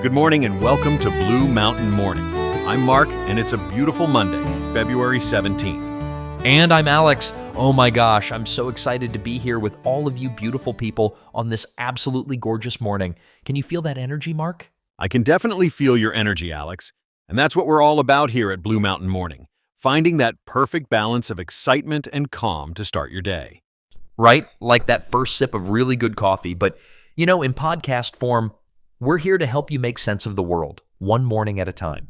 Good morning and welcome to Blue Mountain Morning. I'm Mark, and it's a beautiful Monday, February 17th. And I'm Alex. Oh my gosh, I'm so excited to be here with all of you beautiful people on this absolutely gorgeous morning. Can you feel that energy, Mark? I can definitely feel your energy, Alex. And that's what we're all about here at Blue Mountain Morning, finding that perfect balance of excitement and calm to start your day. Right? Like that first sip of really good coffee. But, in podcast form, we're here to help you make sense of the world, one morning at a time.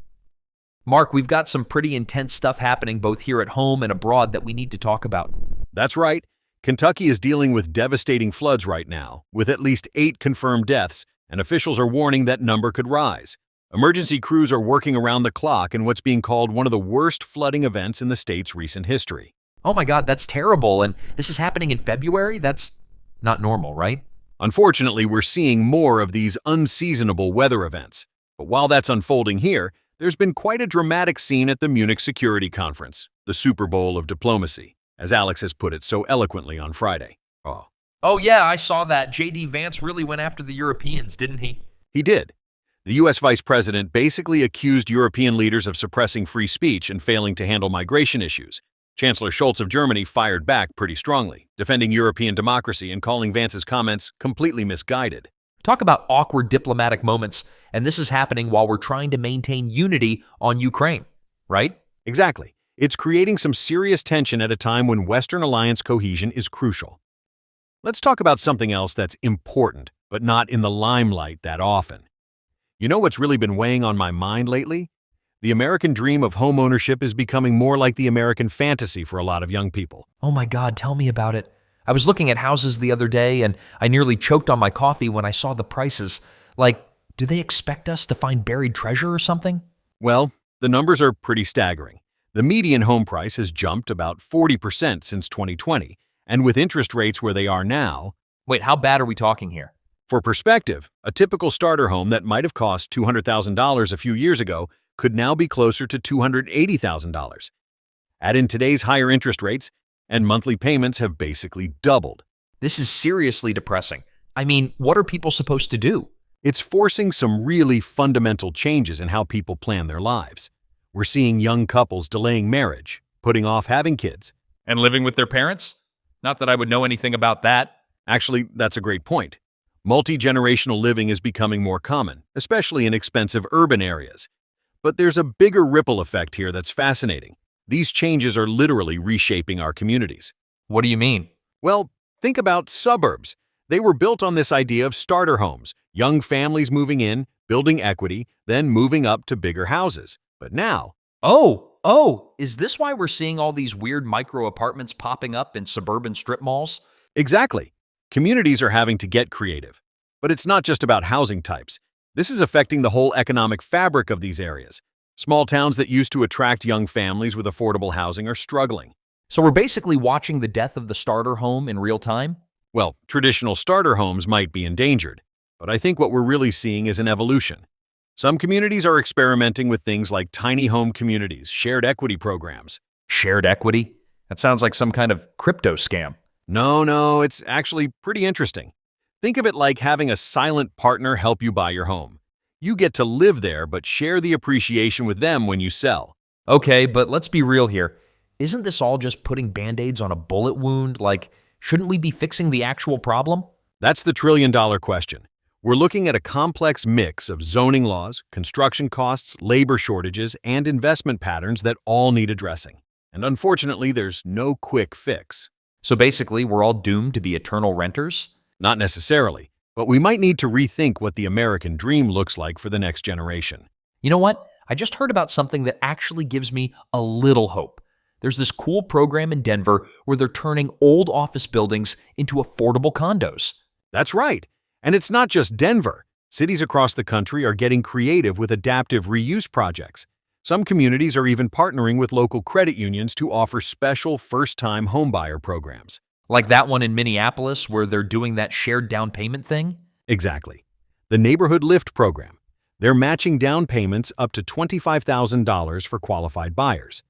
Mark, we've got some pretty intense stuff happening both here at home and abroad that we need to talk about. That's right. Kentucky is dealing with devastating floods right now, with at least 8 confirmed deaths, and officials are warning that number could rise. Emergency crews are working around the clock in what's being called one of the worst flooding events in the state's recent history. Oh my God, that's terrible. And this is happening in February? That's not normal, right? Unfortunately, we're seeing more of these unseasonable weather events. But while that's unfolding here, there's been quite a dramatic scene at the Munich Security Conference, the Super Bowl of diplomacy, as Alex has put it so eloquently on Friday. Oh yeah, I saw that. Vance really went after the Europeans, didn't he? He did. The U.S. Vice President basically accused European leaders of suppressing free speech and failing to handle migration issues. Chancellor Scholz of Germany fired back pretty strongly, defending European democracy and calling Vance's comments completely misguided. Talk about awkward diplomatic moments, and this is happening while we're trying to maintain unity on Ukraine, right? Exactly. It's creating some serious tension at a time when Western alliance cohesion is crucial. Let's talk about something else that's important, but not in the limelight that often. You know what's really been weighing on my mind lately? The American dream of home ownership is becoming more like the American fantasy for a lot of young people. Oh my God, tell me about it. I was looking at houses the other day and I nearly choked on my coffee when I saw the prices. Like, do they expect us to find buried treasure or something? Well, the numbers are pretty staggering. The median home price has jumped about 40% since 2020, and with interest rates where they are now... Wait, how bad are we talking here? For perspective, a typical starter home that might have cost $200,000 a few years ago could now be closer to $280,000. Add in today's higher interest rates, and monthly payments have basically doubled. This is seriously depressing. I mean, what are people supposed to do? It's forcing some really fundamental changes in how people plan their lives. We're seeing young couples delaying marriage, putting off having kids. And living with their parents? Not that I would know anything about that. Actually, that's a great point. Multi-generational living is becoming more common, especially in expensive urban areas. But there's a bigger ripple effect here that's fascinating. These changes are literally reshaping our communities. What do you mean? Well, think about suburbs. They were built on this idea of starter homes, young families moving in, building equity, then moving up to bigger houses. But now... Oh, is this why we're seeing all these weird micro apartments popping up in suburban strip malls? Exactly. Communities are having to get creative. But it's not just about housing types. This is affecting the whole economic fabric of these areas. Small towns that used to attract young families with affordable housing are struggling. So we're basically watching the death of the starter home in real time? Well, traditional starter homes might be endangered, but I think what we're really seeing is an evolution. Some communities are experimenting with things like tiny home communities, shared equity programs. Shared equity? That sounds like some kind of crypto scam. No, it's actually pretty interesting. Think of it like having a silent partner help you buy your home. You get to live there, but share the appreciation with them when you sell. Okay, but let's be real here. Isn't this all just putting Band-Aids on a bullet wound? Like, shouldn't we be fixing the actual problem? That's the trillion-dollar question. We're looking at a complex mix of zoning laws, construction costs, labor shortages, and investment patterns that all need addressing. And unfortunately, there's no quick fix. So basically, we're all doomed to be eternal renters? Not necessarily, but we might need to rethink what the American dream looks like for the next generation. You know what? I just heard about something that actually gives me a little hope. There's this cool program in Denver where they're turning old office buildings into affordable condos. That's right. And it's not just Denver. Cities across the country are getting creative with adaptive reuse projects. Some communities are even partnering with local credit unions to offer special first-time homebuyer programs. Like that one in Minneapolis where they're doing that shared down payment thing? Exactly. The Neighborhood Lift program. They're matching down payments up to $25,000 for qualified buyers.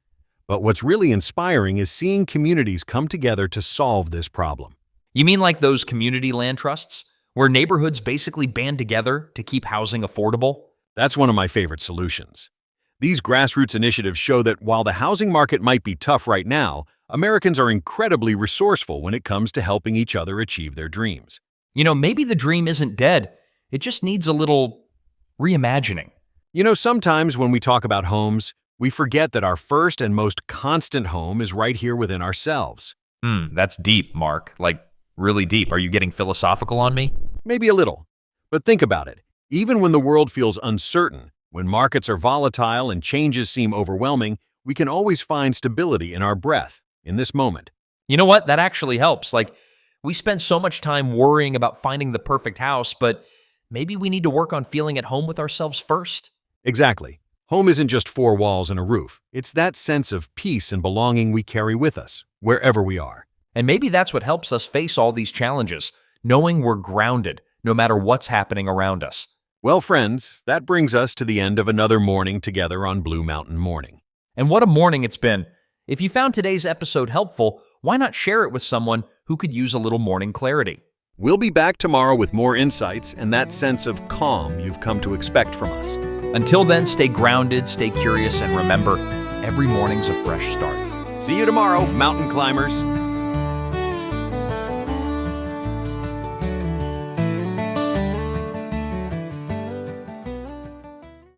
But what's really inspiring is seeing communities come together to solve this problem. You mean like those community land trusts, where neighborhoods basically band together to keep housing affordable? That's one of my favorite solutions. These grassroots initiatives show that while the housing market might be tough right now, Americans are incredibly resourceful when it comes to helping each other achieve their dreams. Maybe the dream isn't dead. It just needs a little reimagining. Sometimes when we talk about homes, we forget that our first and most constant home is right here within ourselves. That's deep, Mark. Like, really deep. Are you getting philosophical on me? Maybe a little. But think about it. Even when the world feels uncertain, when markets are volatile and changes seem overwhelming, we can always find stability in our breath, in this moment. You know what? That actually helps. Like, we spend so much time worrying about finding the perfect house, but maybe we need to work on feeling at home with ourselves first. Exactly. Home isn't just four walls and a roof. It's that sense of peace and belonging we carry with us, wherever we are. And maybe that's what helps us face all these challenges, knowing we're grounded, no matter what's happening around us. Well, friends, that brings us to the end of another morning together on Blue Mountain Morning. And what a morning it's been. If you found today's episode helpful, why not share it with someone who could use a little morning clarity? We'll be back tomorrow with more insights and that sense of calm you've come to expect from us. Until then, stay grounded, stay curious, and remember, every morning's a fresh start. See you tomorrow, mountain climbers.